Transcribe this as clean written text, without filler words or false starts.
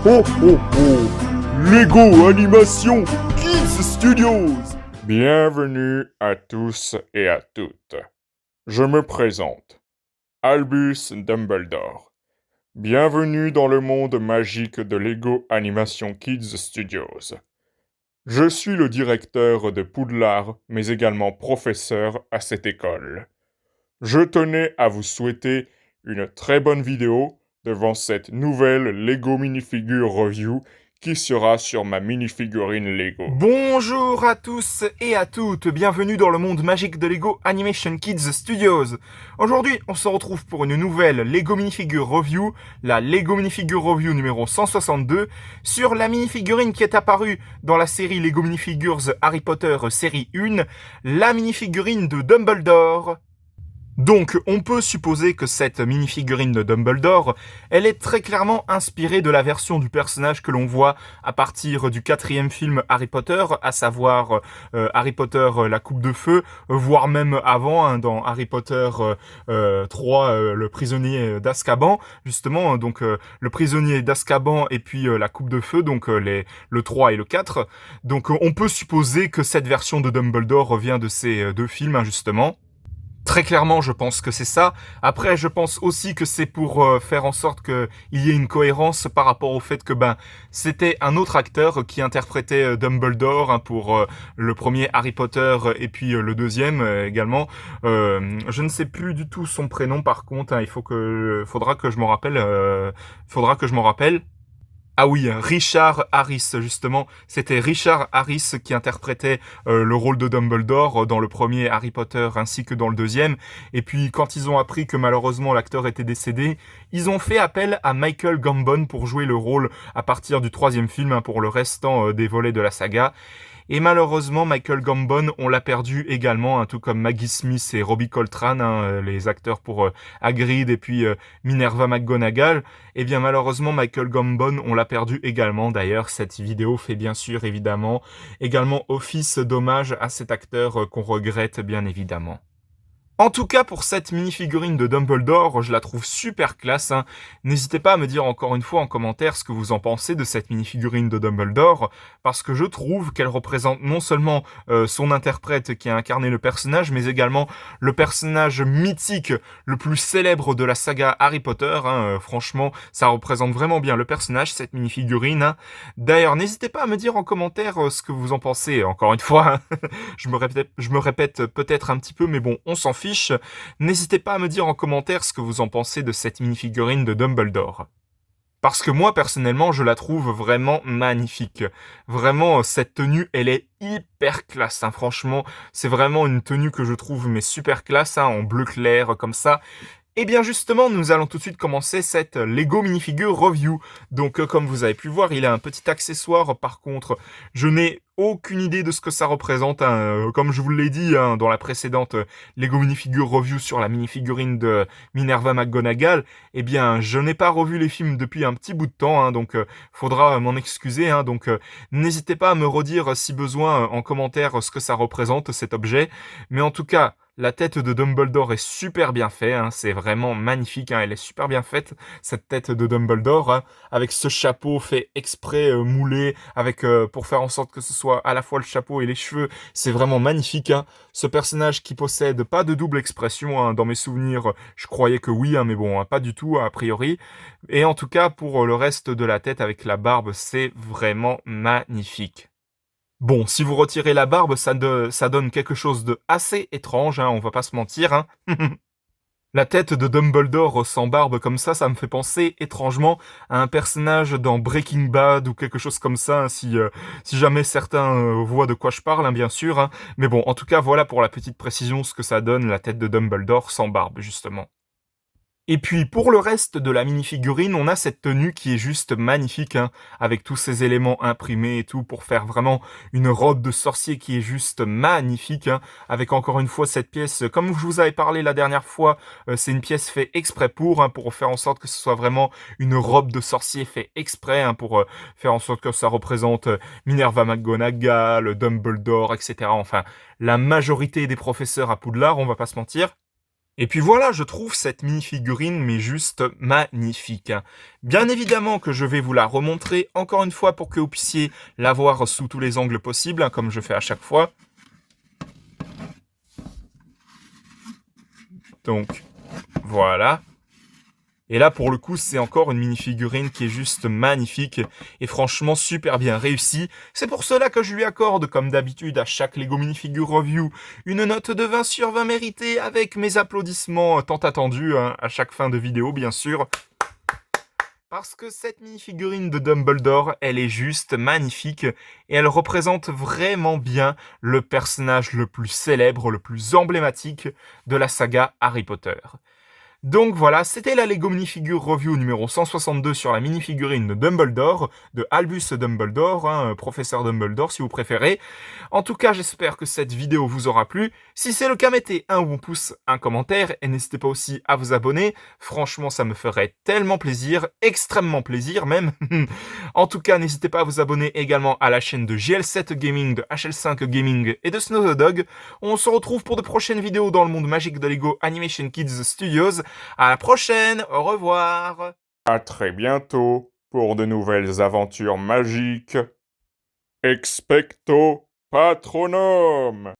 Oh oh oh! Lego Animation Kids Studios! Bienvenue à tous et à toutes. Je me présente, Albus Dumbledore. Bienvenue dans le monde magique de Lego Animation Kids Studios. Je suis le directeur de Poudlard, mais également professeur à cette école. Je tenais à vous souhaiter une très bonne vidéo devant cette nouvelle Lego Minifigure Review qui sera sur ma minifigurine Lego. Bonjour à tous et à toutes, bienvenue dans le monde magique de Lego Animation Kids Studios. Aujourd'hui, on se retrouve pour une nouvelle Lego Minifigure Review, la Lego Minifigure Review numéro 162, sur la minifigurine qui est apparue dans la série Lego Minifigures Harry Potter série 1, la minifigurine de Dumbledore. Donc, on peut supposer que cette minifigurine de Dumbledore, elle est très clairement inspirée de la version du personnage que l'on voit à partir du 4e film Harry Potter, à savoir Harry Potter la Coupe de Feu, voire même avant, hein, dans Harry Potter 3, le prisonnier d'Azkaban, justement, donc le prisonnier d'Azkaban et puis la Coupe de Feu, donc le 3 et le 4. Donc, on peut supposer que cette version de Dumbledore revient de ces deux films, hein, justement. Très clairement, je pense que c'est ça. Après, je pense aussi que c'est pour faire en sorte qu'il y ait une cohérence par rapport au fait que c'était un autre acteur qui interprétait Dumbledore, hein, pour le premier Harry Potter et puis le deuxième également. Je ne sais plus du tout son prénom par contre, hein, faudra que je m'en rappelle. Ah oui, Richard Harris, justement. C'était Richard Harris qui interprétait le rôle de Dumbledore dans le premier Harry Potter ainsi que dans le deuxième. Et puis, quand ils ont appris que malheureusement l'acteur était décédé, ils ont fait appel à Michael Gambon pour jouer le rôle à partir du troisième film, hein, pour le restant des volets de la saga. Et malheureusement, Michael Gambon, on l'a perdu également, hein, tout comme Maggie Smith et Robbie Coltrane, hein, les acteurs pour Hagrid et puis Minerva McGonagall. Eh bien, malheureusement, Michael Gambon, on l'a perdu également. D'ailleurs, cette vidéo fait bien sûr, évidemment, également office d'hommage à cet acteur qu'on regrette bien évidemment. En tout cas, pour cette mini-figurine de Dumbledore, je la trouve super classe, hein. N'hésitez pas à me dire encore une fois en commentaire ce que vous en pensez de cette mini-figurine de Dumbledore, parce que je trouve qu'elle représente non seulement son interprète qui a incarné le personnage, mais également le personnage mythique le plus célèbre de la saga Harry Potter, hein. Franchement, ça représente vraiment bien le personnage, cette mini-figurine, hein. D'ailleurs, n'hésitez pas à me dire en commentaire ce que vous en pensez, encore une fois, hein. Je me répète peut-être un petit peu, mais bon, on s'en fiche. N'hésitez pas à me dire en commentaire ce que vous en pensez de cette mini-figurine de Dumbledore. Parce que moi, personnellement, je la trouve vraiment magnifique. Vraiment, cette tenue, elle est hyper classe, hein. Franchement, c'est vraiment une tenue que je trouve mais super classe, hein, en bleu clair, comme ça. Et bien justement, nous allons tout de suite commencer cette Lego Minifigure Review. Donc comme vous avez pu voir, il a un petit accessoire. Par contre, je n'ai aucune idée de ce que ça représente, hein. Comme je vous l'ai dit, hein, dans la précédente Lego Minifigure Review sur la minifigurine de Minerva McGonagall, eh bien je n'ai pas revu les films depuis un petit bout de temps, hein, donc faudra m'en excuser, hein. Donc n'hésitez pas à me redire si besoin en commentaire ce que ça représente cet objet. Mais en tout cas, la tête de Dumbledore est super bien faite, hein, c'est vraiment magnifique, hein, elle est super bien faite, cette tête de Dumbledore, hein, avec ce chapeau fait exprès moulé, avec pour faire en sorte que ce soit à la fois le chapeau et les cheveux, c'est vraiment magnifique, hein. Ce personnage qui possède pas de double expression, hein, dans mes souvenirs, je croyais que oui, hein, mais bon, hein, pas du tout, a priori. Et en tout cas, pour le reste de la tête avec la barbe, c'est vraiment magnifique. Bon, si vous retirez la barbe, ça donne quelque chose de assez étrange, hein, on va pas se mentir, hein. La tête de Dumbledore sans barbe comme ça me fait penser étrangement à un personnage dans Breaking Bad ou quelque chose comme ça, hein, si jamais certains voient de quoi je parle, hein, bien sûr, hein. Mais bon, en tout cas, voilà pour la petite précision ce que ça donne, la tête de Dumbledore sans barbe, justement. Et puis pour le reste de la minifigurine, on a cette tenue qui est juste magnifique, hein, avec tous ces éléments imprimés et tout, pour faire vraiment une robe de sorcier qui est juste magnifique, hein, avec encore une fois cette pièce, comme je vous avais parlé la dernière fois, c'est une pièce faite exprès hein, pour faire en sorte que ce soit vraiment une robe de sorcier fait exprès, hein, pour faire en sorte que ça représente Minerva McGonagall, Dumbledore, etc. Enfin, la majorité des professeurs à Poudlard, on va pas se mentir. Et puis voilà, je trouve cette mini-figurine mais juste magnifique. Bien évidemment que je vais vous la remontrer encore une fois pour que vous puissiez la voir sous tous les angles possibles, hein, comme je fais à chaque fois. Donc voilà. Et là, pour le coup, c'est encore une mini-figurine qui est juste magnifique et franchement super bien réussie. C'est pour cela que je lui accorde, comme d'habitude, à chaque Lego Minifigure Review, une note de 20 sur 20 méritée avec mes applaudissements tant attendus, hein, à chaque fin de vidéo, bien sûr. Parce que cette mini-figurine de Dumbledore, elle est juste magnifique et elle représente vraiment bien le personnage le plus célèbre, le plus emblématique de la saga Harry Potter. Donc voilà, c'était la Lego Minifigure Review numéro 162 sur la minifigurine de Dumbledore, de Albus Dumbledore, hein, professeur Dumbledore si vous préférez. En tout cas, j'espère que cette vidéo vous aura plu. Si c'est le cas, mettez un bon pouce, un commentaire et n'hésitez pas aussi à vous abonner. Franchement, ça me ferait tellement plaisir, extrêmement plaisir même. En tout cas, n'hésitez pas à vous abonner également à la chaîne de GL7 Gaming, de HL5 Gaming et de Snow the Dog. On se retrouve pour de prochaines vidéos dans le monde magique de Lego Animation Kids Studios. À la prochaine, au revoir. À très bientôt pour de nouvelles aventures magiques. Expecto Patronum!